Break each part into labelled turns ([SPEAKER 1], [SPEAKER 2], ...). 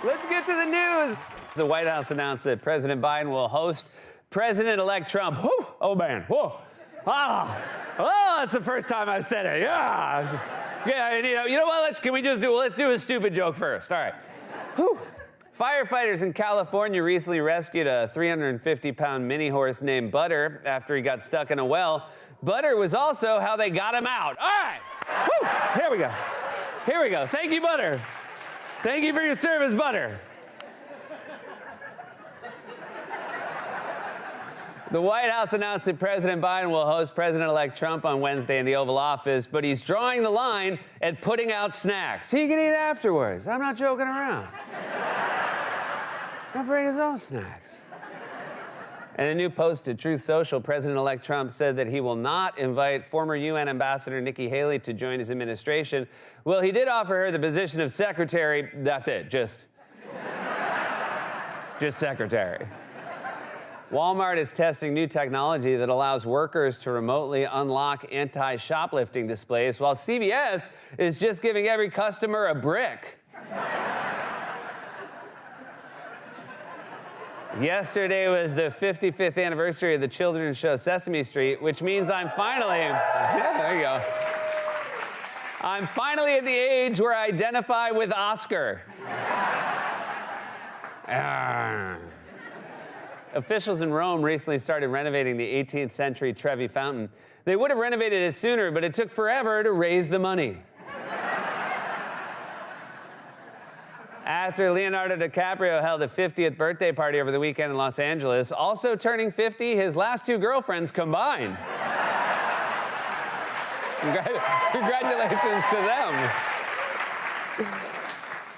[SPEAKER 1] Let's get to the news. The White House announced that President Biden will host President-elect Trump. Whew, oh, man. Whoa. That's the first time I've said it. Yeah. Yeah, you know what? Let's do a stupid joke first. All right. Whew. Firefighters in California recently rescued a 350-pound mini horse named Butter after he got stuck in a well. Butter was also how they got him out. All right. Whew. Here we go. Here we go. Thank you, Butter. Thank you for your service, Butter. The White House announced that President Biden will host President-elect Trump on Wednesday in the Oval Office, but he's drawing the line at putting out snacks. He can eat afterwards. I'm not joking around. He'll bring his own snacks. In a new post to Truth Social, President-elect Trump said that he will not invite former UN Ambassador Nikki Haley to join his administration. Well, he did offer her the position of secretary. That's it, just secretary. Walmart is testing new technology that allows workers to remotely unlock anti-shoplifting displays, while CVS is just giving every customer a brick. Yesterday was the 55th anniversary of the children's show Sesame Street, which means I'm finally at the age where I identify with Oscar. Officials in Rome recently started renovating the 18th century Trevi Fountain. They would have renovated it sooner, but it took forever to raise the money. Actor Leonardo DiCaprio held a 50th birthday party over the weekend in Los Angeles. Also turning 50, his last two girlfriends combined. Congratulations to them.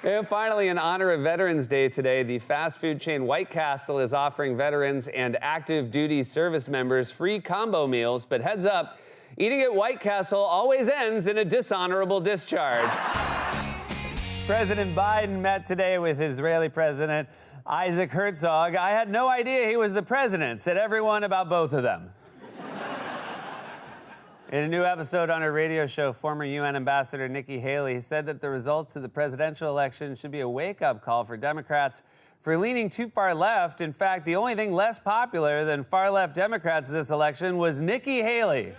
[SPEAKER 1] And finally, in honor of Veterans Day today, the fast food chain White Castle is offering veterans and active duty service members free combo meals. But heads up, eating at White Castle always ends in a dishonorable discharge. President Biden met today with Israeli President Isaac Herzog. I had no idea he was the president, said everyone about both of them. In a new episode on her radio show, former UN Ambassador Nikki Haley said that the results of the presidential election should be a wake-up call for Democrats for leaning too far left. In fact, the only thing less popular than far-left Democrats this election was Nikki Haley.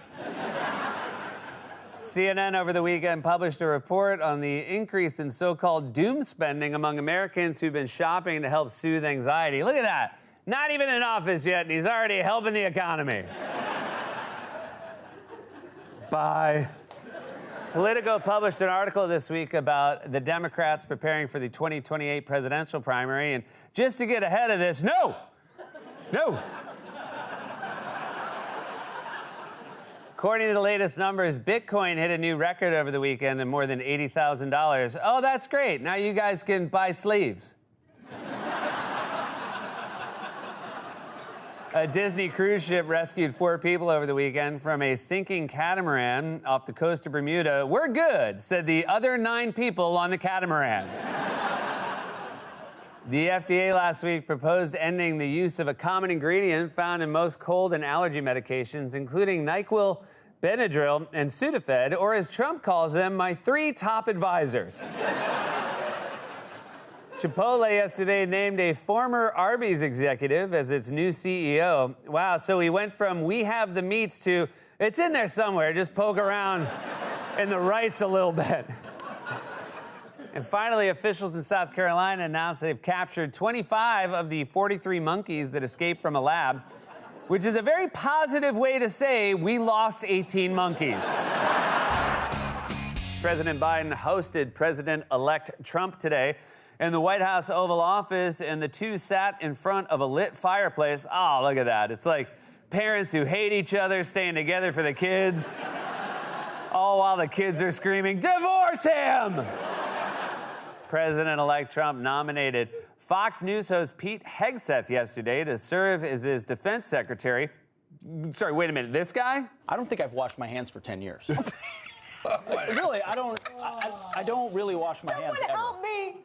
[SPEAKER 1] CNN over the weekend published a report on the increase in so-called doom spending among Americans who've been shopping to help soothe anxiety. Look at that. Not even in office yet, and he's already helping the economy. Bye. Politico published an article this week about the Democrats preparing for the 2028 presidential primary, and just to get ahead of this, no! According to the latest numbers, Bitcoin hit a new record over the weekend at more than $80,000. Oh, that's great. Now you guys can buy sleeves. A Disney cruise ship rescued 4 people over the weekend from a sinking catamaran off the coast of Bermuda. We're good, said the other 9 people on the catamaran. The FDA last week proposed ending the use of a common ingredient found in most cold and allergy medications, including NyQuil, Benadryl, and Sudafed, or as Trump calls them, my 3 top advisors. Chipotle yesterday named a former Arby's executive as its new CEO. Wow, so he went from we have the meats to it's in there somewhere, just poke around in the rice a little bit. And finally, officials in South Carolina announced they've captured 25 of the 43 monkeys that escaped from a lab, which is a very positive way to say we lost 18 monkeys. President Biden hosted President-elect Trump today in the White House Oval Office, and the two sat in front of a lit fireplace. Oh, look at that. It's like parents who hate each other staying together for the kids, all while the kids are screaming, "Divorce him!" President-elect Trump nominated Fox News host Pete Hegseth yesterday to serve as his defense secretary. Sorry, wait a minute, this guy?
[SPEAKER 2] I don't think I've washed my hands for 10 years. Really, I don't really wash my hands ever.
[SPEAKER 3] Help me!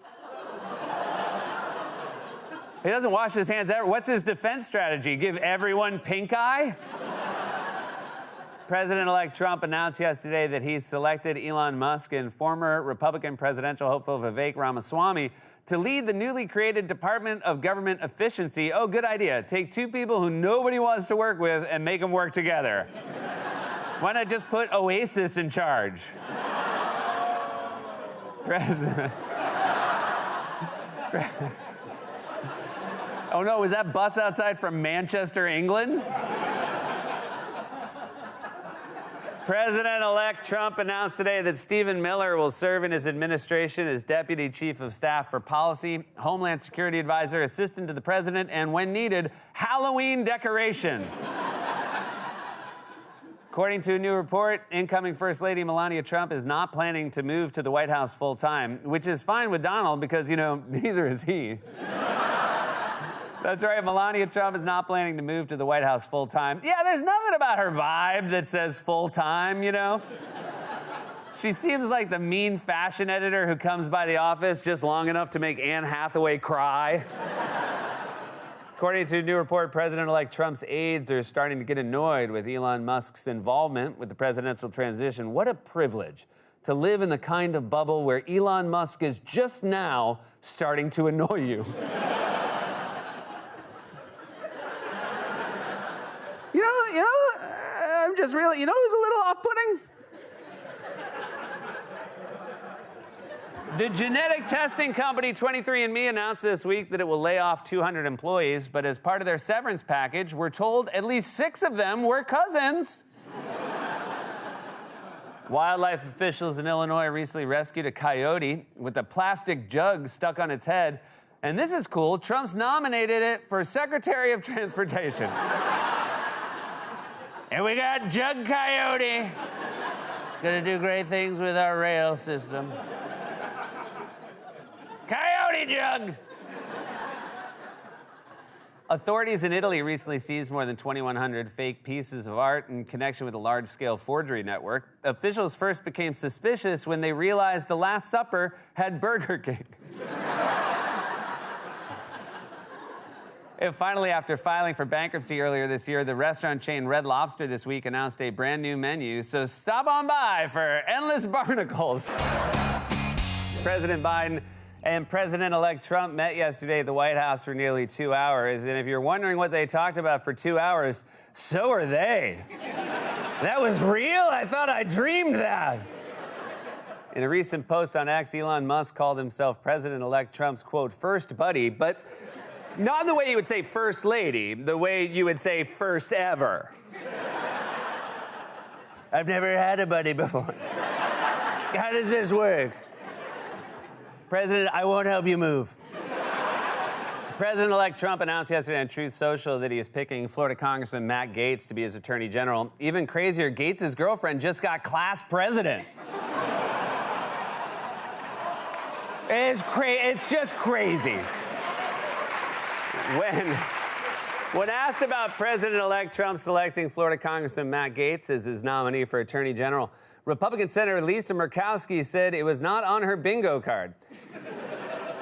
[SPEAKER 1] He doesn't wash his hands ever. What's his defense strategy? Give everyone pink eye? President-elect Trump announced yesterday that he's selected Elon Musk and former Republican presidential hopeful Vivek Ramaswamy to lead the newly created Department of Government Efficiency. Oh, good idea. Take two people who nobody wants to work with and make them work together. Why not just put Oasis in charge? President. Oh no, was that bus outside from Manchester, England? President-elect Trump announced today that Stephen Miller will serve in his administration as Deputy Chief of Staff for Policy, Homeland Security Advisor, Assistant to the President, and when needed, Halloween decoration. According to a new report, incoming First Lady Melania Trump is not planning to move to the White House full-time, which is fine with Donald because, you know, neither is he. That's right, Melania Trump is not planning to move to the White House full-time. Yeah, there's nothing about her vibe that says full-time, you know? She seems like the mean fashion editor who comes by the office just long enough to make Anne Hathaway cry. According to a new report, President-elect Trump's aides are starting to get annoyed with Elon Musk's involvement with the presidential transition. What a privilege to live in the kind of bubble where Elon Musk is just now starting to annoy you. I'm just really, who's a little off-putting? The genetic testing company 23andMe announced this week that it will lay off 200 employees, but as part of their severance package, we're told at least 6 of them were cousins. Wildlife officials in Illinois recently rescued a coyote with a plastic jug stuck on its head. And this is cool, Trump's nominated it for Secretary of Transportation. And we got Jug Coyote. Gonna do great things with our rail system. Coyote Jug! Authorities in Italy recently seized more than 2,100 fake pieces of art in connection with a large-scale forgery network. Officials first became suspicious when they realized the Last Supper had Burger King. And finally, after filing for bankruptcy earlier this year, the restaurant chain Red Lobster this week announced a brand new menu, so stop on by for endless barnacles. President Biden and President-elect Trump met yesterday at the White House for nearly 2 hours, and if you're wondering what they talked about for 2 hours, so are they. That was real? I thought I dreamed that. In a recent post on X, Elon Musk called himself President-elect Trump's, quote, first buddy, but not the way you would say first lady, the way you would say first ever. I've never had a buddy before. How does this work? President, I won't help you move. President-elect Trump announced yesterday on Truth Social that he is picking Florida Congressman Matt Gaetz to be his attorney general. Even crazier, Gaetz' girlfriend just got class president. It's just crazy. When asked about President-elect Trump selecting Florida Congressman Matt Gaetz as his nominee for Attorney General, Republican Senator Lisa Murkowski said it was not on her bingo card.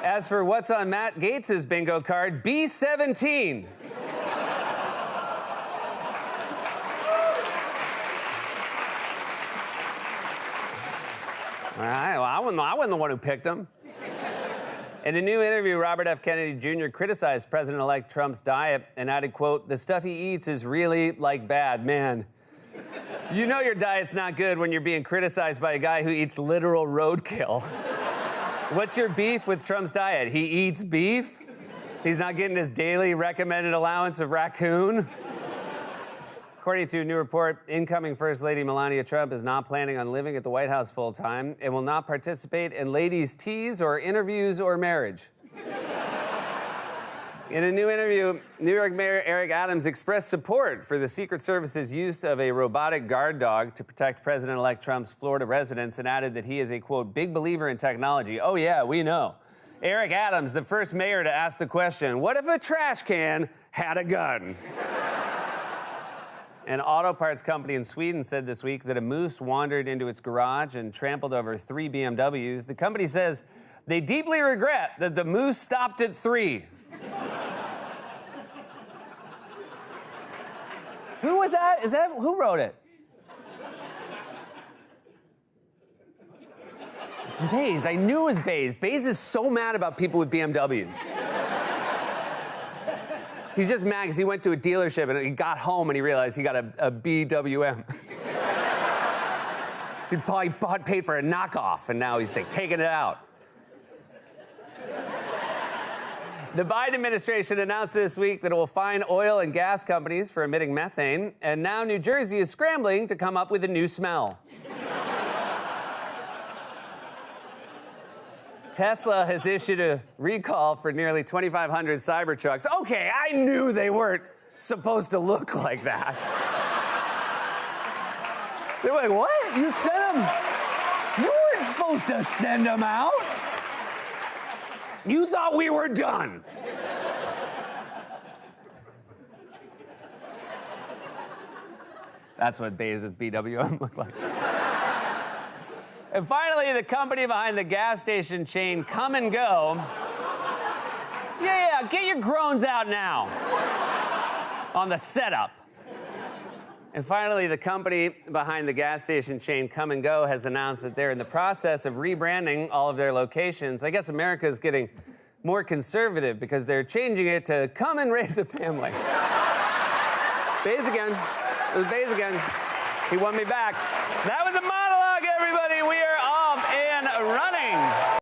[SPEAKER 1] As for what's on Matt Gaetz' bingo card, B-17. All right, well, I wasn't the one who picked him. In a new interview, Robert F. Kennedy Jr. criticized President-elect Trump's diet and added, quote, the stuff he eats is really, like, bad, man. You know your diet's not good when you're being criticized by a guy who eats literal roadkill. What's your beef with Trump's diet? He eats beef? He's not getting his daily recommended allowance of raccoon? According to a new report, incoming First Lady Melania Trump is not planning on living at the White House full-time and will not participate in ladies' teas or interviews or marriage. In a new interview, New York Mayor Eric Adams expressed support for the Secret Service's use of a robotic guard dog to protect President-elect Trump's Florida residents and added that he is a, quote, big believer in technology. Oh, yeah, we know. Eric Adams, the first mayor to ask the question, what if a trash can had a gun? An auto parts company in Sweden said this week that a moose wandered into its garage and trampled over 3 BMWs. The company says they deeply regret that the moose stopped at 3. Who was that? Who wrote it? Baze, I knew it was Baze. Baze is so mad about people with BMWs. He's just mad because he went to a dealership and he got home and he realized he got a BWM. He paid for a knockoff, and now he's like taking it out. The Biden administration announced this week that it will fine oil and gas companies for emitting methane, and now New Jersey is scrambling to come up with a new smell. Tesla has issued a recall for nearly 2,500 Cybertrucks. Okay, I knew they weren't supposed to look like that. They're like, what? You sent them? You weren't supposed to send them out. You thought we were done. That's what Baze's BWM looked like. And finally, the company behind the gas station chain Come and Go. Yeah, get your groans out now on the setup. And finally, the company behind the gas station chain Come and Go has announced that they're in the process of rebranding all of their locations. I guess America is getting more conservative because they're changing it to Come and Raise a Family. Baze again. It was Baze again. He won me back. That was a monologue, everybody. We are off and running.